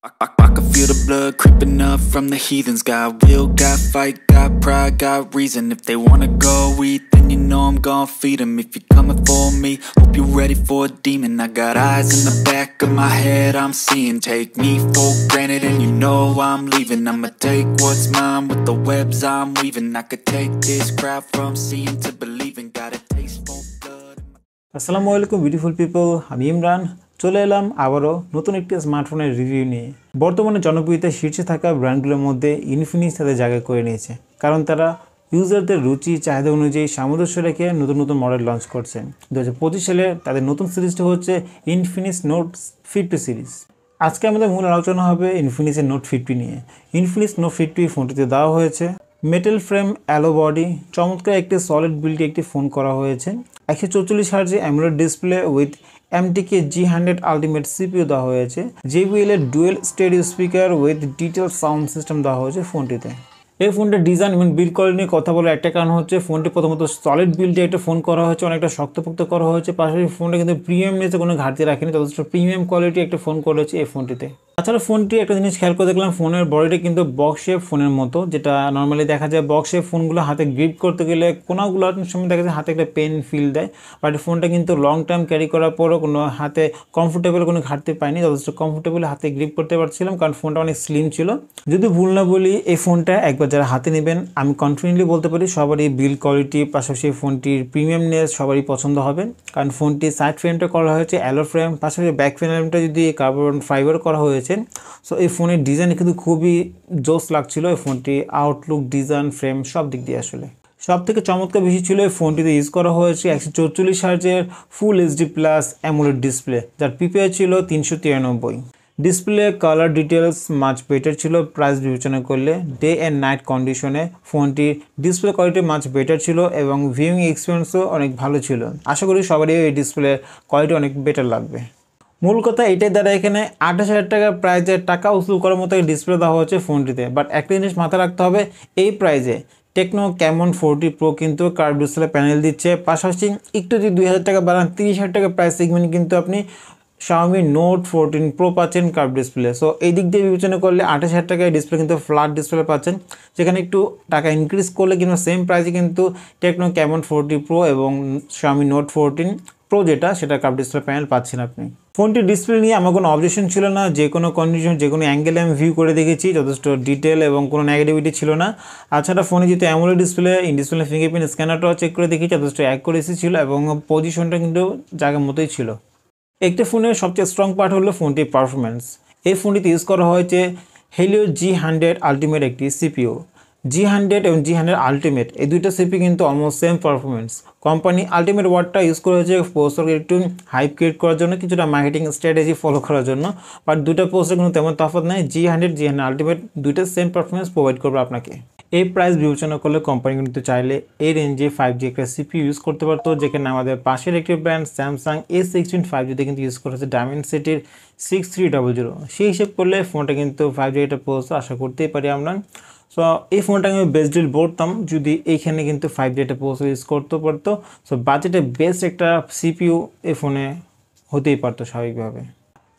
I can feel the blood creeping up from the heathens. Got will, got fight, got pride, got reason. If they wanna go eat, then you know I'm gon' feed them. If you're coming for me, hope you're ready for a demon. I got eyes in the back of my head, I'm seeing. Take me for granted and you know I'm leaving. I'ma take what's mine with the webs I'm weaving. I could take this crowd from seeing to believing. Got a taste for blood. আসসালামু আলাইকুম beautiful people, আমি ইমরান চলে এলাম আবারও নতুন একটি স্মার্টফোনের review নিয়ে। বর্তমানে জনপ্রিয়তার শীর্ষে থাকা ব্র্যান্ডগুলোর মধ্যে ইনফিনিক্স তাদের জায়গা করে নিয়েছে, কারণ তারা ইউজারদের রুচি চাহিদা অনুযায়ী সামঞ্জস্য রেখে নতুন নতুন মডেল লঞ্চ করছেন। 2025 সালে তাদের নতুন সিরিজটি হচ্ছে ইনফিনিক্স নোট 50 সিরিজ। আজকে আমাদের মূল আলোচনা হবে ইনফিনিক্সের নোট 50 নিয়ে। ইনফিনিক্স নোট 50 ফোনটিতে দেওয়া হয়েছে মেটাল ফ্রেম, অ্যালো বডি, চমৎকার একটি সলিড বিল্ডে একটি ফোন করা হয়েছে। 144 hertz AMOLED display with MTK G100 ultimate CPU দেওয়া হয়েছে। JBL এর dual stereo speaker with detail sound system দেওয়া হয়েছে ফোনটিতে। এই ফোনটার ডিজাইন এবং বিল্ড কোয়ালিটি নিয়ে কথা বলার একটা কারণ হচ্ছে ফোনটি প্রথমত সলিড বিল্ডে একটা ফোন করা হয়েছে, অনেকটা শক্তপোক্ত করা হয়েছে। পাশাপাশি ফোনটা কিন্তু প্রিমিয়ামনেসে কোনো ঘাটতি রাখেনি, যথেষ্ট প্রিমিয়াম কোয়ালিটি একটা ফোন করেছে এই ফোনটিতে। তাছাড়া ফোনটি একটা জিনিস খেয়াল করে দেখলাম, ফোনের বডিটা কিন্তু বক্স শেপ ফোনের মতো, যেটা নর্মালি দেখা যায় বক্স শেপ ফোনগুলো হাতে গ্রিপ করতে গেলে কোনাগুলো সময় দেখা যায় হাতে একটা পেন ফিল দেয়। বাট ফোনটা কিন্তু লং টাইম ক্যারি করার পরও কোনো হাতে কমফোর্টেবল কোনো ঘাটতি পাইনি, যথেষ্ট কমফোর্টেবল হাতে গ্রিপ করতে পারছিলাম, কারণ ফোনটা অনেক স্লিম ছিল। যদি ভুল না বলি, এই ফোনটা একবার যারা হাতে নেবেন আমি কনফিডেন্টলি বলতে পারি সবারই বিল্ড কোয়ালিটি পাশাপাশি ফোনটির প্রিমিয়ামনেস সবারই পছন্দ হবে, কারণ ফোনটির সাইড ফ্রেমটা করা হয়েছে অ্যালো ফ্রেম, পাশাপাশি ব্যাক ফ্রেমটা যদি কার্বন ফাইবার করা হয়েছে। সো এই ফোনের ডিজাইন কিন্তু খুবই জোস লাগছিল। এই ফোনটি আউটলুক, ডিজাইন, ফ্রেম সব দিক দিয়ে আসলে সব থেকে চমৎকার বেশি ছিল এই ফোনটিতে ইউজ করা হয়েছে 144 হার্জের ফুল HD প্লাস অ্যামোলেড ডিসপ্লে, যার PPI ছিল 393। Display colour details much better ছিল প্রাইস বিবেচনা করলে। ডে অ্যান্ড নাইট কন্ডিশনে ফোনটির ডিসপ্লে কোয়ালিটি মাচ বেটার ছিল এবং ভিউইং এক্সপিরিয়েন্সও অনেক ভালো ছিল। আশা করি সবারই এই ডিসপ্লে কোয়ালিটি অনেক বেটার লাগবে। মূল কথা এটাই দ্বারা এখানে 28,000 টাকা প্রাইজে টাকা উসুল করার মতো ডিসপ্লে দেওয়া হচ্ছে ফোনটিতে। বাট একটা জিনিস মাথায় রাখতে হবে, এই প্রাইজে টেকনো ক্যামন 40 প্রো কিন্তু কার্ভ ডিসপ্লে প্যানেল দিচ্ছে। পাশাপাশি একটু যদি 2,000 টাকা বাড়ান 30,000 টাকা প্রাইস সেগমেন্ট কিন্তু আপনি Xiaomi Note 14 Pro পাচ্ছেন কার্ভ ডিসপ্লে। সো এই দিক দিয়ে বিবেচনা করলে 28,000 টাকায় ডিসপ্লে কিন্তু ফ্ল্যাট ডিসপ্লে পাচ্ছেন, যেখানে একটু টাকা ইনক্রিজ করলে কিন্তু সেম প্রাইসে কিন্তু টেকনো ক্যামন 40 প্রো এবং Xiaomi Note 14 প্রো যেটা সেটা কার্ভ ডিসপ্লে প্যানেল পাচ্ছেন আপনি। ফোনটির ডিসপ্লে নিয়ে আমার কোনো অবজেকশন ছিল না, যে কোনো কন্ডিশন যে কোনো অ্যাঙ্গেলে আমি ভিউ করে দেখেছি, যথেষ্ট ডিটেল এবং কোনো নেগেটিভিটি ছিল না। তাছাড়া ফোনে যেহেতু AMOLED display, in display fingerprint স্ক্যানারটাও চেক করে দেখেছি, যথেষ্ট অ্যাকুরেসি ছিল এবং পজিশনটা কিন্তু জায়গার মতোই ছিল। একটা ফোনের সবচেয়ে স্ট্রং পার্ট হলো ফোনটির পারফরমেন্স। এই ফোনটিতে ইউজ করা হয়েছে Helio G100 আলটিমেট একটি CPU। G100 এবং G100 আলটিমেট এই দুইটা CPU কিন্তু almost same performance. Company ultimate ওয়ার্ডটা ইউজ করেছে প্রসেসরকে একটু হাইপ ক্রিয়েট করার জন্য, কিছুটা মার্কেটিং স্ট্র্যাটেজি ফলো করার জন্য। বাট দুইটা প্রসেসর কিন্তু তেমন তফাৎ নাই। G100 আলটিমেট দুইটা সেম পারফরমেন্স প্রোভাইড করবে আপনাকে। এই প্রাইস বিবেচনা করলে কোম্পানি কিন্তু চাইলে এই রেঞ্জে 5G একটা CPU ইউজ করতে পারতো, যেখানে আমাদের পাশের একটি ব্র্যান্ড স্যামসাং A16 5G কিন্তু ইউজ করেছে ডায়মেনসিটির 6300। সেই হিসেব করলে ফোনটা কিন্তু 5G একটা প্রসেসর আশা করতেই পারি আমরা। সো এই ফোনটাকে আমি বেস্ট ডিল বলতাম যদি এইখানে কিন্তু 5G একটা প্রসেসর ইউজ করতে পারতো। সো বাজেটে বেস্ট একটা CPU এই ফোনে হতেই পারতো স্বাভাবিকভাবে।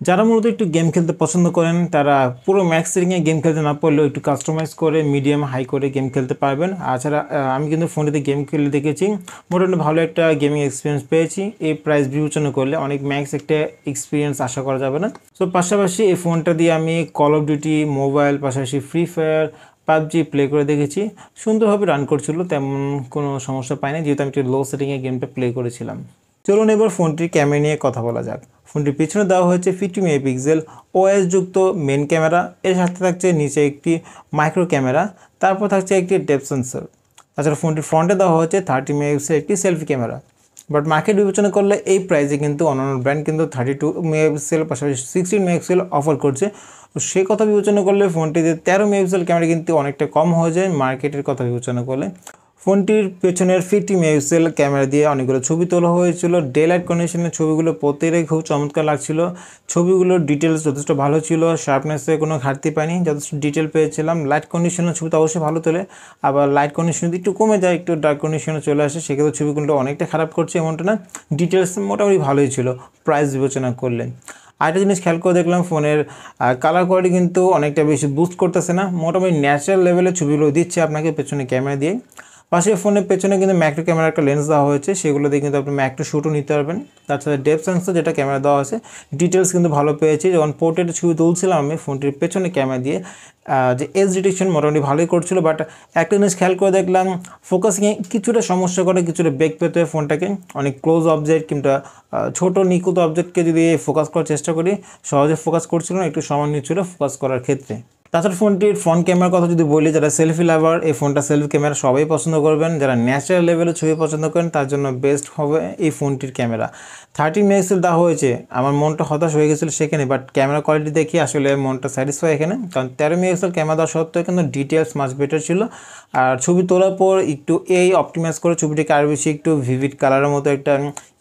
যারা মূলত একটু গেম খেলতে পছন্দ করেন তারা পুরো ম্যাক্স সেটিংয়ে গেম খেলতে না পারলেও একটু কাস্টমাইজ করে মিডিয়াম হাই করে গেম খেলতে পারবেন। এছাড়া আমি কিন্তু ফোনটিতে গেম খেলে দেখেছি, মোটামুটি ভালো একটা গেমিং এক্সপিরিয়েন্স পেয়েছি। এই প্রাইস বিবেচনা করলে অনেক ম্যাক্স একটা এক্সপিরিয়েন্স আশা করা যাবে না। সো পাশাপাশি এই ফোনটা দিয়ে আমি কল অফ ডিউটি মোবাইল, পাশাপাশি ফ্রি ফায়ার, PUBG প্লে করে দেখেছি, সুন্দরভাবে রান করছিল, তেমন কোনো সমস্যা পাইনি যেহেতু আমি একটু লো সেটিংয়ে গেমটা প্লে করেছিলাম। চলুন এবার ফোনটির ক্যামেরা নিয়ে কথা বলা যাক। ফোনটির পিছনে দেওয়া হয়েছে 50 মেগাপিক্সেল OIS যুক্ত মেন ক্যামেরা, এর সাথে থাকছে নিচে একটি মাইক্রো ক্যামেরা, তারপর থাকছে একটি ডেপথ সেন্সর। তাছাড়া ফোনটির ফ্রন্টে দেওয়া হয়েছে 30 মেগাপিক্সেল একটি সেলফি ক্যামেরা। বাট মার্কেট বিবেচনা করলে এই প্রাইসে কিন্তু অন্যান্য ব্র্যান্ড কিন্তু 32 মেগাপিক্সেল পাশাপাশি 16 মেগাপিক্সেল অফার করছে। তো সে কথা বিবেচনা করলে ফোনটিতে 13 মেগাপিক্সেল ক্যামেরা কিন্তু অনেকটা কম হয়ে যায় মার্কেটের কথা বিবেচনা করলে। ফোনটির পেছনের 50 মেগাপিক্সেল ক্যামেরা দিয়ে অনেকগুলো ছবি তোলা হয়েছিল। ডে লাইট কন্ডিশনের ছবিগুলো প্রত্যেকটাই খুব চমৎকার লাগছিল। ছবিগুলোর ডিটেলস যথেষ্ট ভালো ছিল, শার্পনেসে কোনো ঘাটতি পাইনি, যথেষ্ট ডিটেল পেয়েছিলাম। লাইট কন্ডিশনের ছবি তো অবশ্যই ভালো তোলে, আবার লাইট কন্ডিশন যদি একটু কমে যায়, একটু ডার্ক কন্ডিশনে চলে আসে, সেক্ষেত্রে ছবিগুলো অনেকটা খারাপ করছে এমনটা না, ডিটেলস মোটামুটি ভালোই ছিল প্রাইস বিবেচনা করলে। আরেকটা জিনিস খেয়াল করে দেখলাম ফোনের কালার কোয়ালিটি কিন্তু অনেকটা বেশি বুস্ট করতেছে না, মোটামুটি ন্যাচারাল লেভেলের ছবিগুলো দিচ্ছে আপনাকে পেছনে ক্যামেরা দিয়ে। পাশে ফোনের পেছনে কিন্তু ম্যাক্রো ক্যামেরার একটা লেন্স দেওয়া হয়েছে, সেগুলো দিয়ে কিন্তু আপনি ম্যাক্রো শ্যুটও নিতে পারবেন। তাছাড়া ডেপথ সেন্সর যেটা ক্যামেরা দেওয়া আছে, ডিটেলস কিন্তু ভালো পেয়েছি। যখন পোর্ট্রেটের ছবি তুলছিলাম আমি ফোনটির পেছনে ক্যামেরা দিয়ে, যে এজ ডিটেকশন মোটামুটি ভালোই করছিল, বাট একটা জিনিস খেয়াল করে দেখলাম ফোকাসিংয়ে কিছুটা সমস্যা করে, কিছুটা বেগ পেতে হয় ফোনটাকে। অনেক ক্লোজ অবজেক্ট কিংবা ছোটো নিখুঁত অবজেক্টকে যদি ফোকাস করার চেষ্টা করি সহজে ফোকাস করছিল না, একটু সময় নিচ্ছিল ফোকাস করার ক্ষেত্রে। তাছাড়া ফোনটির ফ্রন্ট ক্যামেরার কথা যদি বলি, যারা সেলফি লাভার এই ফোনটা সেলফি ক্যামেরা সবাই পছন্দ করবেন, যারা ন্যাচারাল লেভেলের ছবি পছন্দ করেন তার জন্য বেস্ট হবে এই ফোনটির ক্যামেরা। 13 মেগাপিক্সেল দেওয়া হয়েছে, আমার মনটা হতাশ হয়ে গেছিলো সেখানে, বাট ক্যামেরা কোয়ালিটি দেখি আসলে মনটা স্যাটিসফাই এখানে, কারণ 13 মেগাপিক্সেল ক্যামেরা দেওয়া সত্ত্বেও কিন্তু ডিটেলস মাছ বেটার ছিল। আর ছবি তোলার পর একটু এই অপটিমাইজ করে ছবিটিকে আরও বেশি একটু ভিভিড কালারের মতো একটা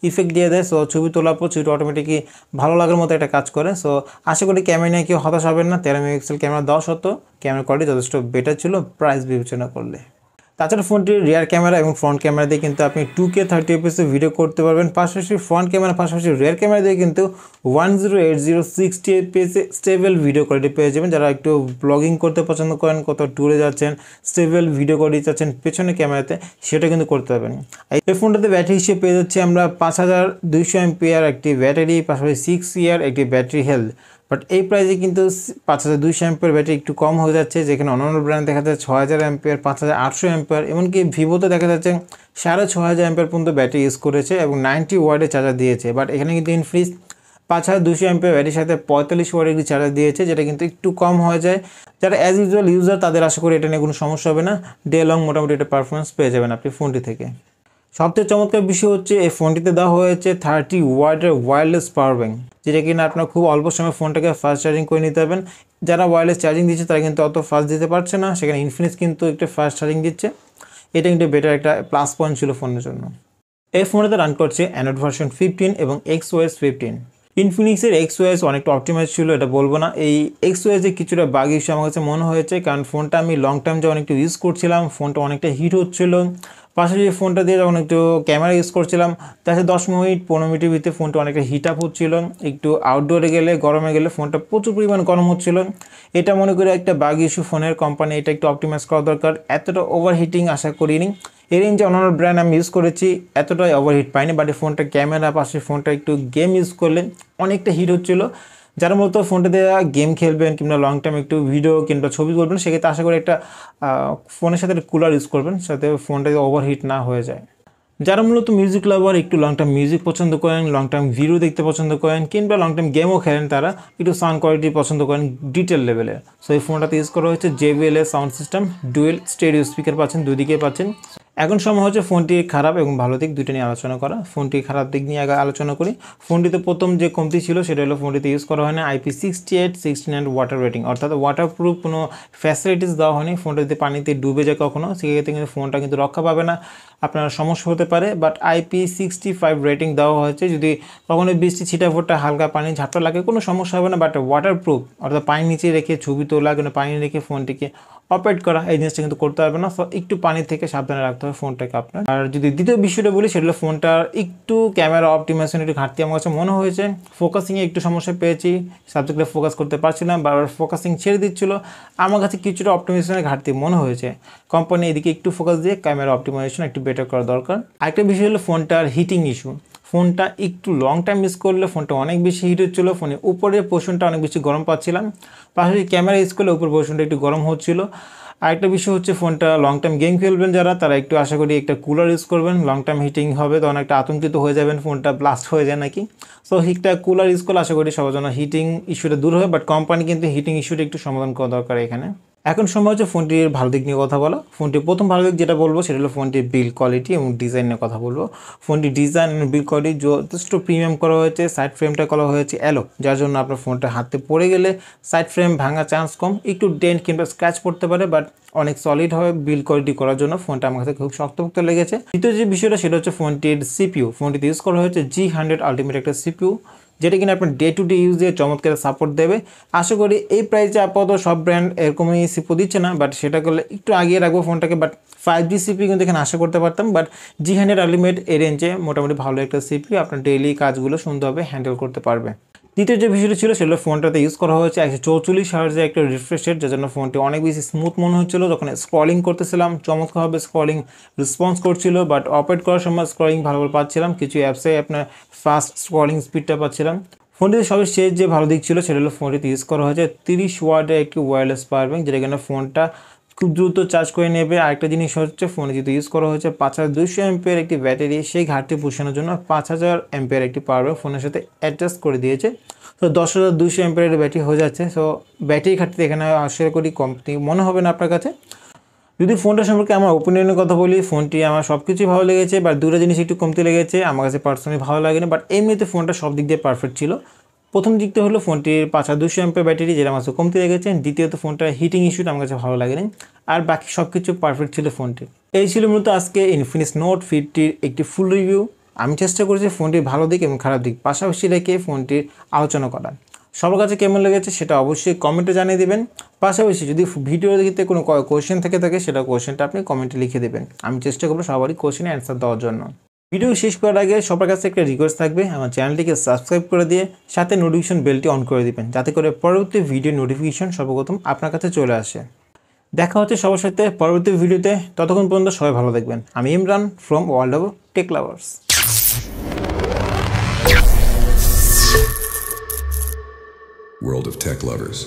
ইফেক্ট দিয়ে দেয়। সো ছবি তোলার পর ছবিটা অটোমেটিকলি ভালো লাগার মতো একটা কাজ করে। সো আশা করি ক্যামেরা নিয়ে কেউ হতাশ হবেন না। 13 মেগাপিক্সেল ক্যামেরা দেওয়া সত্ত্বেও ক্যামেরা কোয়ালিটি যথেষ্ট বেটার ছিল প্রাইস বিবেচনা করলে। তাছাড়া ফোনটির রিয়ার ক্যামেরা এবং ফ্রন্ট ক্যামেরা দিয়ে কিন্তু আপনি 2K 30 fps ভিডিও করতে পারবেন। পাশাপাশি ফ্রন্ট ক্যামেরা পাশাপাশি রিয়ার ক্যামেরা দিয়ে কিন্তু 1080 60 fps স্টেবল ভিডিও কোয়ালিটি পেয়ে যাবেন। যারা একটু ব্লগিং করতে পছন্দ করেন, কোথাও ট্যুরে যাচ্ছেন, স্টেবল ভিডিও কোয়ালিটি চাচ্ছেন পেছনে ক্যামেরাতে, সেটা কিন্তু করতে পারবেন। এই ফোনটাতে ব্যাটারি হিসেবে পেয়ে যাচ্ছে আমরা 5200 mAh একটি ব্যাটারি, পাশাপাশি 6 ইয়ার একটি ব্যাটারি হেলথ। বাট এই প্রাইসে কিন্তু 5200 mAh ব্যাটারি একটু কম হয়ে যাচ্ছে, যেখানে অন্যান্য ব্র্যান্ড দেখা যাচ্ছে 6000 mAh, 5800 mAh, এমনকি ভিভোতে দেখা যাচ্ছে 6500 mAh পর্যন্ত ব্যাটারি ইউজ করেছে এবং 90 ওয়াটের চার্জার দিয়েছে। বাট এখানে কিন্তু ইনফিনিক্স 5200 mAh ব্যাটারির সাথে 45 ওয়াটের একটি চার্জার দিয়েছে, যেটা কিন্তু একটু কম হয়ে যায়। যারা অ্যাজ ইউজুয়াল ইউজার তাদের আশা করি এটা নিয়ে কোনো সমস্যা হবে না, ডে লং মোটামুটি একটা পারফরমেন্স পেয়ে যাবেন আপনি ফোনটি থেকে। সবথেকে চমৎকার বিষয় হচ্ছে এই ফোনটিতে দেওয়া হয়েছে 30 ওয়াটের ওয়্যারলেস পাওয়ার ব্যাঙ্ক, যেটা কিনা আপনার খুব অল্প সময় ফোনটাকে ফাস্ট চার্জিং করে নিতে পারবেন। যারা ওয়্যারলেস চার্জিং দিচ্ছে তারা কিন্তু অত ফাস্ট দিতে পারছে না, সেখানে ইনফিনিক্স কিন্তু একটু ফাস্ট চার্জিং দিচ্ছে, এটা কিন্তু বেটার একটা প্লাস পয়েন্ট ছিল ফোনের জন্য। এই ফোনেতে রান করছে অ্যান্ড্রয়েড ভার্সন 15 এবং XOS 15। ইনফিনিক্সের XOS অনেকটা অপটিমাইজ ছিল, এটা বলবো না। এই XOS-এ কিছুটা বাগ ইস্যু আমার কাছে মনে হয়েছে, কারণ ফোনটা আমি লং টাইম যখন একটু ইউজ করছিলাম ফোনটা অনেকটা হিট হচ্ছিল। পাশাপাশি ফোনটা দিয়ে যখন একটু ক্যামেরা ইউজ করছিলাম তাতে 10 মিনিট 15 মিনিটের ভিতরে ফোনটা অনেকটা হিট আপ হচ্ছিল। একটু আউটডোরে গেলে গরমে গেলে ফোনটা প্রচুর পরিমাণ গরম হচ্ছিল। এটা মনে করি একটা বাগ ইস্যু ফোনের, কোম্পানি এটা একটু অপটিমাইজ করা দরকার। এতটা ওভারহিটিং আশা করিনি। এর রেঞ্জে অন্যান্য ব্র্যান্ড আমি ইউজ করেছি, এতটাই ওভারহিট পাইনি, বাট এই ফোনটা ক্যামেরা পাশে ফোনটা একটু গেম ইউজ করলে অনেকটা হিট হচ্ছিলো। যারা মূলত ফোনটা দিয়ে গেম খেলবেন কিংবা লং টাইম একটু ভিডিও কিংবা ছবি করবেন, সেক্ষেত্রে আশা করি একটা ফোনের সাথে একটা কুলার ইউজ করবেন, যাতে ফোনটা ওভারহিট না হয়ে যায়। যারা মূলত মিউজিক লাভার, একটু লং টাইম মিউজিক পছন্দ করেন, লং টাইম ভিডিও দেখতে পছন্দ করেন কিংবা লং টাইম গেমও খেলেন, তারা একটু সাউন্ড কোয়ালিটি পছন্দ করেন ডিটেল লেভেলে। সো এই ফোনটাতে ইউজ করা হয়েছে JBL-এর sound system, dual stereo speaker পাচ্ছেন, দুদিকে পাচ্ছেন। এখন সময় হচ্ছে ফোনটির খারাপ এবং ভালো দিক দুটো নিয়ে আলোচনা করা। ফোনটির খারাপ দিক নিয়ে আগে আলোচনা করি। ফোনটিতে প্রথম যে কমতি ছিল সেটা হলো ফোনটিতে ইউজ করা হয় না IP68 69 ওয়াটার রেটিং, অর্থাৎ ওয়াটারপ্রুফ কোনো ফ্যাসিলিটিস দেওয়া হয়নি। ফোনটা যদি পানিতে ডুবে যায় কখনো, সেক্ষেত্রে কিন্তু ফোনটা কিন্তু রক্ষা পাবে না, আপনার সমস্যা হতে পারে। বাট IP65 রেটিং দেওয়া হয়েছে, যদি কখনো বৃষ্টি ছিটাফোঁটা হালকা পানি ঝাপটা লাগে কোনো সমস্যা হবে না। বাট ওয়াটারপ্রুফ অর্থাৎ পানি নিচে রেখে ছবি তোলা কিংবা পানি রেখে ফোনটিকে অপারেট করা, এই জিনিসটা কিন্তু করতে পারবে না। সো একটু পানি থেকে সাবধানে রাখতে হবে ফোনটাকে আপনার। আর যদি দ্বিতীয় বিষয়টা বলি, সেটা হলো ফোনটার একটু ক্যামেরা অপটিমাইজেশন একটু ঘাটতি আমার কাছে মনে হয়েছে। ফোকাসিংয়ে একটু সমস্যা পেয়েছি, সাবজেক্টে ফোকাস করতে পারছিলাম, বারবার ফোকাসিং ছেড়ে দিচ্ছিলো। আমার কাছে কিছুটা অপটিমাইজেশনের ঘাটতি মনে হয়েছে। কোম্পানি এদিকে একটু ফোকাস দিয়ে ক্যামেরা অপটিমাইজেশন একটু বেটার করা দরকার। আরেকটা বিষয় হলো ফোনটার হিটিং ইস্যু। ফোনটা একটু লং টাইম ইউজ করলে ফোনটা অনেক বেশি হিট হচ্ছিলো, ফোনের উপরের পোর্শনটা অনেক বেশি গরম পাচ্ছিলাম, পাশাপাশি ক্যামেরা ইউজ করলে উপর পোর্শনটা একটু গরম হচ্ছিলো। আরেকটা বিষয় হচ্ছে ফোনটা লং টাইম গেম খেলবেন যারা, তারা একটু আশা করি একটা কুলার ইউজ করবেন। লং টাইম হিটিং হবে তখন একটা আতঙ্কিত হয়ে যাবেন ফোনটা ব্লাস্ট হয়ে যায় নাকি। সো একটা কুলার ইউজ করলে আশা করি সবার জন্য হিটিং ইস্যুটা দূর হবে। বাট কোম্পানি কিন্তু হিটিং ইস্যুটা একটু সমাধান করা দরকার এখানে। এখন সময় হচ্ছে ফোনটির ভালো দিক নিয়ে কথা বলা। ফোনটির প্রথম ভালো দিক যেটা বলবো সেটা হলো ফোনটির বিল্ড কোয়ালিটি এবং ডিজাইন নিয়ে কথা বলবো। ফোনটির ডিজাইন এবং বিল্ড কোয়ালিটি যথেষ্ট প্রিমিয়াম করা হয়েছে। সাইড ফ্রেমটা করা হয়েছে অ্যালো, যার জন্য আপনার ফোনটা হাতে পড়ে গেলে সাইড ফ্রেম ভাঙার চান্স কম, একটু ডেন্ট কিংবা স্ক্র্যাচ পড়তে পারে, বাট অনেক সলিড হবে বিল্ড কোয়ালিটি করার জন্য ফোনটা আমার কাছে খুব শক্তপোক্ত লেগেছে। দ্বিতীয় যে বিষয়টা সেটা হচ্ছে ফোনটির CPU। ফোনটিতে ইউজ করা হয়েছে G100 আলটিমেট একটা CPU, যেটা কিনা আপনার ডে টু ডে ইউজে চমৎকার সাপোর্ট দেবে। আশা করি এই প্রাইসে আপাতত সব ব্র্যান্ড এরকমই CPU দিচ্ছে না, বাট সেটা করলে একটু আগিয়ে রাখবো ফোনটাকে। বাট 5G CPU কিন্তু এখানে আশা করতে পারতাম, বাট G100 আলটিমেট এই রেঞ্জে মোটামুটি ভালো একটা CPU আপনার ডেইলি কাজগুলো সুন্দরভাবে হ্যান্ডেল করতে পারবে। দ্বিতীয় যে বিষয়টা ছিল সেটা ফোনটাতে ইউজ করা হয়েছে 144 হার্জের একটা রিফ্রেশ রেট, যার জন্য ফোনটি অনেক বেশি স্মুথ মনে হচ্ছিল। যখন স্ক্রলিং করতেছিলাম চমৎকারভাবে স্ক্রলিং রেসপন্স করছিল, বাট অপারেট করার সময় স্ক্রলিং ভালোভাবে পাচ্ছিলাম, কিছু অ্যাপসে আপনার ফাস্ট স্ক্রলিং স্পিডটা পাচ্ছিলাম। ফোনটিতে সবচেয়ে যে ভালো দিক ছিল সেটা হলো ফোনটিতে ইউজ করা হয়েছে 30 ওয়াটের একটি ওয়্যারলেস পাওয়ার ব্যাংক, যেটা কিনা ফোনটা খুব দ্রুত চার্জ করে নেবে। আরেকটা জিনিস হচ্ছে ফোনে যেহেতু ইউজ করা হয়েছে 5200 এমপিয়ার একটি ব্যাটারি, সেই ঘাটতি পোষানোর জন্য 5000 এমপিয়ার একটি পাওয়ার ব্যাংক ফোনের সাথে অ্যাডজাস্ট করে দিয়েছে। তো 10200 এমপিয়ারের ব্যাটারি হয়ে যাচ্ছে। সো ব্যাটারি ঘাটতি এখানে আশা করি কমতি মনে হবে না আপনার কাছে। যদি ফোনটা সম্পর্কে আমার ওপিনিয়নের কথা বলি, ফোনটি আমার সব কিছুই ভালো লেগেছে, বাট দুটো জিনিস একটু কমতি লেগেছে, আমার কাছে পার্সোনালি ভালো লাগেনি। বাট এমনিতে ফোনটা সব দিক দিয়ে পারফেক্ট ছিল। প্রথম দিকটা হলো ফোনটির 5200 এমপিয়ার ব্যাটারি, যেটা আমার কাছে কমতি লেগেছে। দ্বিতীয়ত ফোনটা হিটিং ইস্যুটা আমার কাছে ভালো লাগেনি, আর বাকি সব কিছু পারফেক্ট ছিল ফোনটির। এই ছিল মূলত আজকে ইনফিনিক্স নোট 50-র একটি ফুল রিভিউ। আমি চেষ্টা করেছি ফোনটির ভালো দিক এবং খারাপ দিক পাশাপাশি রেখে ফোনটির আলোচনা করা। সবার কাছে কেমন লেগেছে সেটা অবশ্যই কমেন্টে জানিয়ে দেবেন। পাশাপাশি যদি ভিডিও দেখতে কোনো কোয়েশ্চেন থেকে থাকে সেটা কোয়েশ্চেনটা আপনি কমেন্টে লিখে দেবেন, আমি চেষ্টা করবো সবারই কোয়েশ্চেনে অ্যান্সার দেওয়ার জন্য। ভিডিও শেষ করার আগে সবার কাছে একটা রিকোয়েস্ট থাকবে, আমার চ্যানেলটিকে সাবস্ক্রাইব করে দিয়ে সাথে নোটিফিকেশন বেলটি অন করে দিবেন, যাতে করে পরবর্তী ভিডিও নোটিফিকেশন সর্বপ্রথম আপনার কাছে চলে আসে। দেখা হচ্ছে সবার সাথে পরবর্তী ভিডিওতে, ততক্ষণ পর্যন্ত সবাই ভালো থাকবেন। আমি Imran from world of tech lovers. World of Tech Lovers.